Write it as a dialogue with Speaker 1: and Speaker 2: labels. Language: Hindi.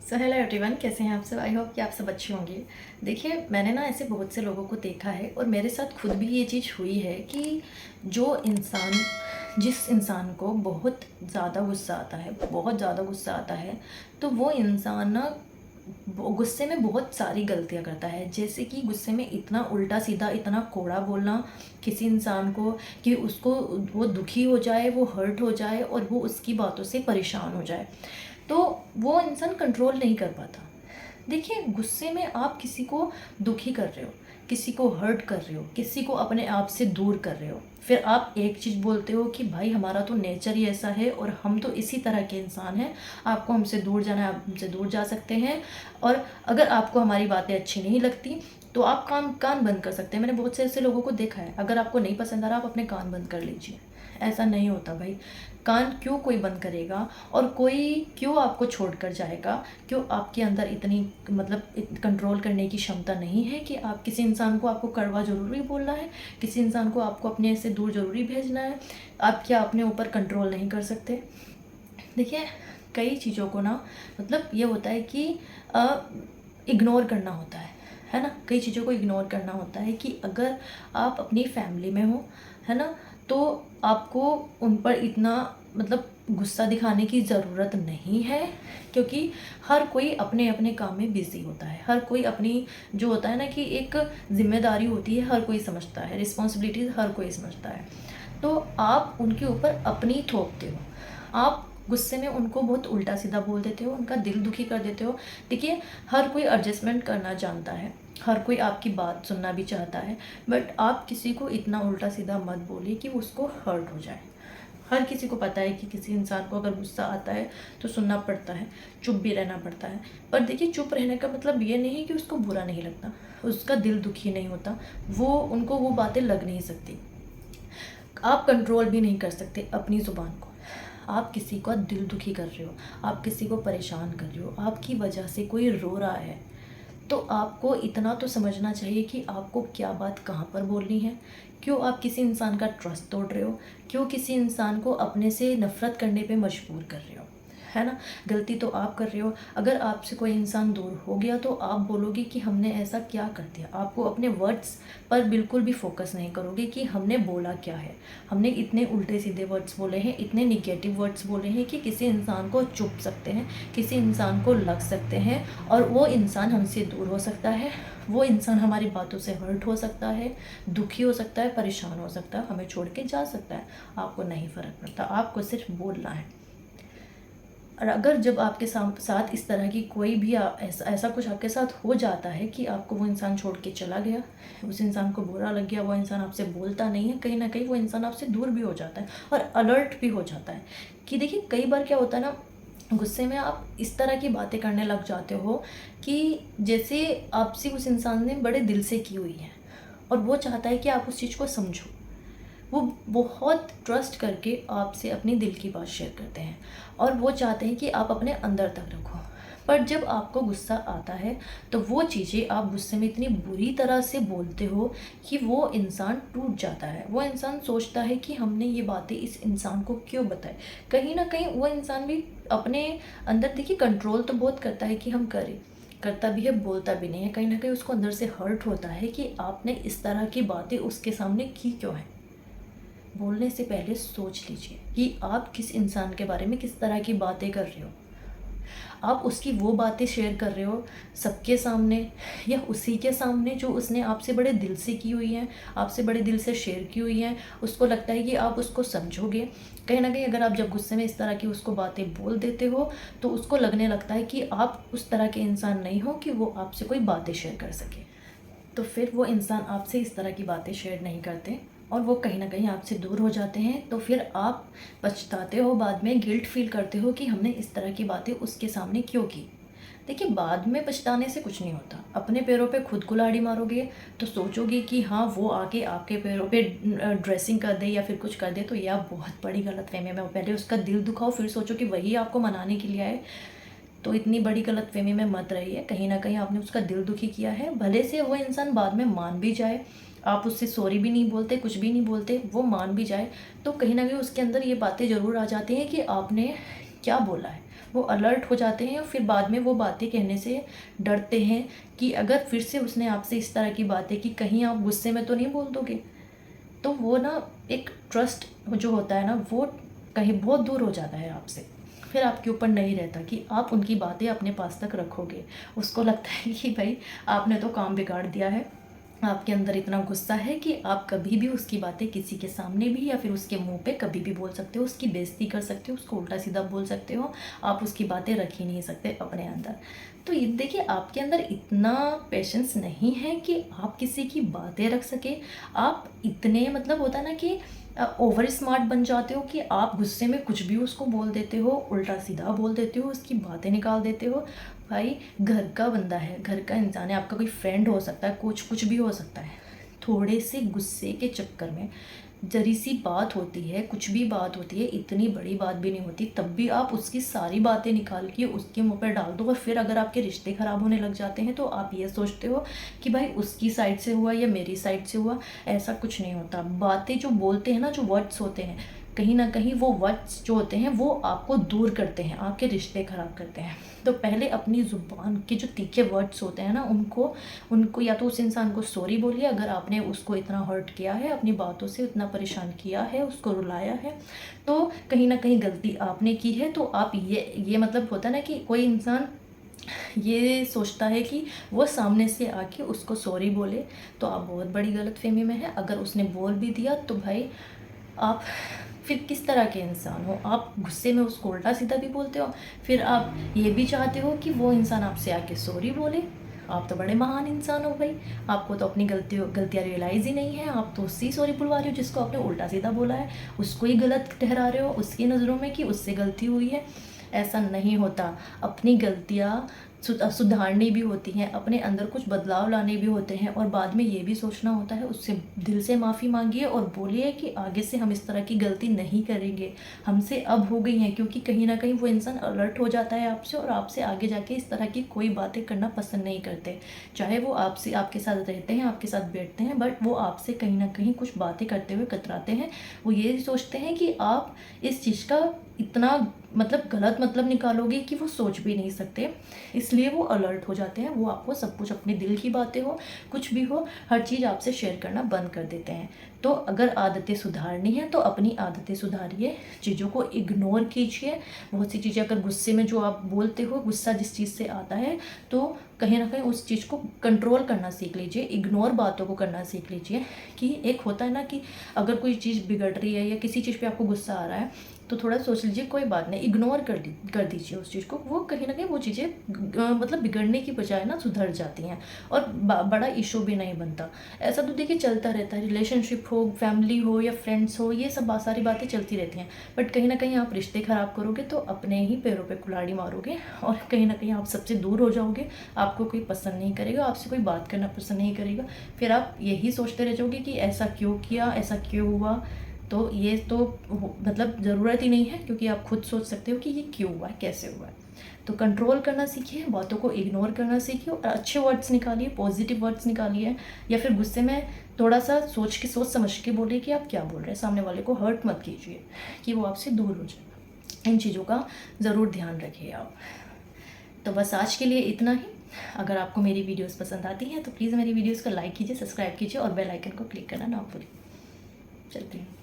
Speaker 1: सो हेलो एवरीवन, कैसे हैं आप सब। आई होप कि आप सब अच्छे होंगे। देखिए, मैंने ना ऐसे बहुत से लोगों को देखा है और मेरे साथ खुद भी ये चीज़ हुई है कि जिस इंसान को बहुत ज़्यादा गुस्सा आता है, बहुत ज़्यादा गुस्सा आता है, तो वो इंसान ना गुस्से में बहुत सारी गलतियाँ करता है। जैसे कि गुस्से में इतना उल्टा सीधा, इतना कोड़ा बोलना किसी इंसान को कि उसको वो दुखी हो जाए, वो हर्ट हो जाए और वो उसकी बातों से परेशान हो जाए, तो वो इंसान कंट्रोल नहीं कर पाता। देखिए, गुस्से में आप किसी को दुखी कर रहे हो, किसी को हर्ट कर रहे हो, किसी को अपने आप से दूर कर रहे हो, फिर आप एक चीज़ बोलते हो कि भाई हमारा तो नेचर ही ऐसा है और हम तो इसी तरह के इंसान हैं, आपको हमसे दूर जाना है, आप हमसे दूर जा सकते हैं। और अगर आपको हमारी बातें अच्छी नहीं लगती तो आप कान कान बंद कर सकते हैं। मैंने बहुत से ऐसे लोगों को देखा है, अगर आपको नहीं पसंद आ रहा आप अपने कान बंद कर लीजिए। ऐसा नहीं होता भाई। कान क्यों कोई बंद करेगा और कोई क्यों आपको छोड़ कर जाएगा? क्यों आपके अंदर इतनी कंट्रोल करने की क्षमता नहीं है कि आप किसी इंसान को आपको कड़वा ज़रूरी बोलना है, किसी इंसान को आपको अपने से दूर ज़रूरी भेजना है? आप क्या अपने ऊपर कंट्रोल नहीं कर सकते? देखिए, कई चीज़ों को ना ये होता है कि इग्नोर करना होता है ना? कई चीज़ों को इग्नोर करना होता है कि अगर आप अपनी फैमिली में हो, है ना? तो आपको उन पर इतना गुस्सा दिखाने की ज़रूरत नहीं है, क्योंकि हर कोई अपने-अपने काम में बिज़ी होता है। हर कोई अपनी जो होता है ना कि एक ज़िम्मेदारी होती है, हर कोई समझता है, रिस्पॉन्सिबिलिटीज़ हर कोई समझता है। तो आप उनके ऊपर अपनी थोपते हो। आप गुस्से में उनको बहुत उल्टा-सीधा बोल देते हो, उनका दिल दुखी कर देते हो। देखिए, हर कोई एडजस्टमेंट करना जानता है, हर कोई आपकी बात सुनना भी चाहता है, बट आप किसी को इतना उल्टा-सीधा मत बोलिए कि उसको हर्ट हो जाए। हर किसी को पता है कि किसी इंसान को अगर गुस्सा आता है तो सुनना पड़ता है, चुप भी रहना पड़ता है। पर देखिए, चुप रहने का मतलब ये नहीं है कि उसको बुरा नहीं लगता, उसका दिल दुखी नहीं होता, उनको वो बातें लग नहीं सकती। आप कंट्रोल भी नहीं कर सकते अपनी ज़ुबान को। आप किसी का दिल दुखी कर रहे हो, आप किसी को परेशान कर रहे हो, आपकी वजह से कोई रो रहा है, तो आपको इतना तो समझना चाहिए कि आपको क्या बात कहाँ पर बोलनी है। क्यों आप किसी इंसान का ट्रस्ट तोड़ रहे हो? क्यों किसी इंसान को अपने से नफ़रत करने पे मजबूर कर रहे हो? है ना? गलती तो आप कर रहे हो। अगर आपसे कोई इंसान दूर हो गया तो आप बोलोगे कि हमने ऐसा क्या कर दिया? आपको अपने वर्ड्स पर बिल्कुल भी फ़ोकस नहीं करोगे कि हमने बोला क्या है। हमने इतने उल्टे-सीधे वर्ड्स बोले हैं, इतने नेगेटिव वर्ड्स बोले हैं कि किसी इंसान को चुभ सकते हैं, किसी इंसान को लग सकते हैं और वो इंसान हमसे दूर हो सकता है। वो इंसान हमारी बातों से हर्ट हो सकता है, दुखी हो सकता है, परेशान हो सकता है, हमें छोड़ के जा सकता है। आपको नहीं फ़र्क पड़ता, आपको सिर्फ बोलना है। और अगर जब आपके साथ इस तरह की कोई भी ऐसा कुछ आपके साथ हो जाता है कि आपको वो इंसान छोड़ के चला गया, उस इंसान को बुरा लग गया, वो इंसान आपसे बोलता नहीं है, कहीं न कहीं वो इंसान आपसे दूर भी हो जाता है और अलर्ट भी हो जाता है। कि देखिए, कई बार क्या होता है ना, गुस्से में आप इस तरह की बातें करने लग जाते हो कि जैसे आपसे उस इंसान ने बड़े दिल से की हुई है और वो चाहता है कि आप उस चीज़ को समझो। वो बहुत ट्रस्ट करके आपसे अपनी दिल की बात शेयर करते हैं और वो चाहते हैं कि आप अपने अंदर तक रखो। पर जब आपको गुस्सा आता है तो वो चीज़ें आप गुस्से में इतनी बुरी तरह से बोलते हो कि वो इंसान टूट जाता है। वो इंसान सोचता है कि हमने ये बातें इस इंसान को क्यों बताई। कहीं न कहीं वो इंसान भी अपने अंदर, देखिए, कंट्रोल तो बहुत करता है कि हम करें, करता भी है, बोलता भी नहीं है। कहीं न कहीं उसको अंदर से हर्ट होता है कि आपने इस तरह की बातें उसके सामने की क्यों हैं। बोलने से पहले सोच लीजिए कि आप किस इंसान के बारे में किस तरह की बातें कर रहे हो। आप उसकी वो बातें शेयर कर रहे हो सबके सामने या उसी के सामने जो उसने आपसे बड़े दिल से की हुई हैं, आपसे बड़े दिल से शेयर की हुई हैं। उसको लगता है कि आप उसको समझोगे। कहीं न कहीं अगर आप जब गुस्से में इस तरह की उसको बातें बोल देते हो तो उसको लगने लगता है कि आप उस तरह के इंसान नहीं हो कि वो आपसे कोई बातें शेयर कर सके। तो फिर वो इंसान आपसे इस तरह की बातें शेयर नहीं करते और वो कहीं न कहीं आपसे दूर हो जाते हैं। तो फिर आप पछताते हो, बाद में गिल्ट फ़ील करते हो कि हमने इस तरह की बातें उसके सामने क्यों की। देखिए, बाद में पछताने से कुछ नहीं होता। अपने पैरों पे खुद कुल्हाड़ी मारोगे तो सोचोगे कि हाँ, वो आके आपके पैरों पे ड्रेसिंग कर दे या फिर कुछ कर दे, तो ये आप बहुत बड़ी गलतफ़हमी में हो। पहले उसका दिल दुखाओ, फिर सोचो कि वही आपको मनाने के लिए आए। तो इतनी बड़ी गलतफ़हमी में मत रहिए। कहीं न कहीं आपने उसका दिल दुखी किया है। भले से वो इंसान बाद में मान भी जाए, आप उससे सॉरी भी नहीं बोलते, कुछ भी नहीं बोलते, वो मान भी जाए, तो कहीं न कहीं उसके अंदर ये बातें ज़रूर आ जाती हैं कि आपने क्या बोला है। वो अलर्ट हो जाते हैं और फिर बाद में वो बातें कहने से डरते हैं कि अगर फिर से उसने आपसे इस तरह की बातें की, कहीं आप गुस्से में तो नहीं बोल दोगे। तो वो ना एक ट्रस्ट जो होता है ना, वो कहीं बहुत दूर हो जाता है आपसे। फिर आपके ऊपर नहीं रहता कि आप उनकी बातें अपने पास तक रखोगे। उसको लगता है कि भाई आपने तो काम बिगाड़ दिया है, आपके अंदर इतना गुस्सा है कि आप कभी भी उसकी बातें किसी के सामने भी या फिर उसके मुंह पे कभी भी बोल सकते हो, उसकी बेइज्जती कर सकते हो, उसको उल्टा सीधा बोल सकते हो। आप उसकी बातें रख ही नहीं सकते अपने अंदर। तो ये देखिए, आपके अंदर इतना पेशेंस नहीं है कि आप किसी की बातें रख सके। आप इतने मतलब होता है ना कि ओवर स्मार्ट बन जाते हो कि आप गुस्से में कुछ भी उसको बोल देते हो, उल्टा सीधा बोल देते हो, उसकी बातें निकाल देते हो। भाई घर का बंदा है, घर का इंसान है, आपका कोई फ्रेंड हो सकता है, कुछ भी हो सकता है। थोड़े से गुस्से के चक्कर में जरी सी बात होती है, कुछ भी बात होती है, इतनी बड़ी बात भी नहीं होती, तब भी आप उसकी सारी बातें निकाल के उसके मुंह पर डाल दो। और फिर अगर आपके रिश्ते ख़राब होने लग जाते हैं तो आप ये सोचते हो कि भाई उसकी साइड से हुआ या मेरी साइड से हुआ। ऐसा कुछ नहीं होता। बातें जो बोलते हैं ना, जो वर्ड्स होते हैं, कहीं ना कहीं वो वर्ड्स जो होते हैं वो आपको दूर करते हैं, आपके रिश्ते ख़राब करते हैं। तो पहले अपनी ज़ुबान के जो तीखे वर्ड्स होते हैं ना, उनको उनको या तो उस इंसान को सॉरी बोलिए अगर आपने उसको इतना हर्ट किया है, अपनी बातों से इतना परेशान किया है, उसको रुलाया है, तो कहीं ना कहीं गलती आपने की है। तो आप ये मतलब होता है ना कि कोई इंसान ये सोचता है कि वो सामने से आके उसको सॉरी बोले, तो आप बहुत बड़ी गलतफहमी में है। अगर उसने बोल भी दिया तो भाई आप फिर किस तरह के इंसान हो? आप गुस्से में उसको उल्टा सीधा भी बोलते हो, फिर आप ये भी चाहते हो कि वो इंसान आपसे आके सॉरी बोले। आप तो बड़े महान इंसान हो भाई। आपको तो अपनी गलतियाँ रियलाइज़ ही नहीं है। आप तो उससे सॉरी बुलवा रहे हो जिसको आपने उल्टा सीधा बोला है, उसको ही गलत ठहरा रहे हो उसकी नज़रों में कि उससे गलती हुई है। ऐसा नहीं होता। अपनी गलतियाँ सुधारनी भी होती हैं, अपने अंदर कुछ बदलाव लाने भी होते हैं, और बाद में ये भी सोचना होता है, उससे दिल से माफ़ी मांगिए और बोलिए कि आगे से हम इस तरह की गलती नहीं करेंगे, हमसे अब हो गई हैं। क्योंकि कहीं ना कहीं वो इंसान अलर्ट हो जाता है आपसे, और आपसे आगे जाके इस तरह की कोई बातें करना पसंद नहीं करते। चाहे वो आपसे आपके साथ रहते हैं, आपके साथ बैठते हैं, बट वो आपसे कहीं ना कहीं कुछ बातें करते हुए कतराते हैं। वो ये सोचते हैं कि आप इस चीज़ का इतना मतलब गलत मतलब निकालोगे कि वो सोच भी नहीं सकते, इसलिए वो अलर्ट हो जाते हैं। वो आपको सब कुछ, अपने दिल की बातें हो, कुछ भी हो, हर चीज़ आपसे शेयर करना बंद कर देते हैं। तो अगर आदतें सुधारनी है तो अपनी आदतें सुधारिए, चीज़ों को इग्नोर कीजिए। बहुत सी चीज़ें अगर गुस्से में जो आप बोलते हो, गुस्सा जिस चीज़ से आता है, तो कहीं ना कहीं उस चीज़ को कंट्रोल करना सीख लीजिए, इग्नोर बातों को करना सीख लीजिए। कि एक होता है ना कि अगर कोई चीज़ बिगड़ रही है या किसी चीज़ पे आपको गुस्सा आ रहा है, तो थोड़ा सोच लीजिए, कोई बात नहीं, इग्नोर कर दीजिए उस चीज़ को। वो कहीं ना कहीं वो चीज़ें मतलब बिगड़ने की बजाय ना सुधर जाती हैं, और बड़ा इशू भी नहीं बनता। ऐसा तो देखिए चलता रहता है, रिलेशनशिप हो, फैमिली हो या फ्रेंड्स हो, ये सब सारी बातें चलती रहती हैं। बट कहीं ना कहीं आप रिश्ते ख़राब करोगे तो अपने ही पैरों पे कुल्हाड़ी मारोगे, और कहीं ना कहीं आप सबसे दूर हो जाओगे। आपको कोई पसंद नहीं करेगा, आपसे कोई बात करना पसंद नहीं करेगा। फिर आप यही सोचते रह जाओगे कि ऐसा क्यों किया, ऐसा क्यों हुआ। तो ये तो मतलब ज़रूरत ही नहीं है, क्योंकि आप खुद सोच सकते हो कि ये क्यों हुआ है, कैसे हुआ है। तो कंट्रोल करना सीखिए, बातों को इग्नोर करना सीखिए, और अच्छे वर्ड्स निकालिए, पॉजिटिव वर्ड्स निकालिए। या फिर गुस्से में थोड़ा सा सोच समझ के बोलिए कि आप क्या बोल रहे हैं। सामने वाले को हर्ट मत कीजिए कि वो आपसे दूर हो जाए। इन चीज़ों का ज़रूर ध्यान रखिए आप। तो बस आज के लिए इतना ही। अगर आपको मेरी वीडियोस पसंद आती हैं तो प्लीज़ मेरी वीडियोस को लाइक कीजिए, सब्सक्राइब कीजिए, और बेल आइकन को क्लिक करना ना भूलिए। चलते हैं।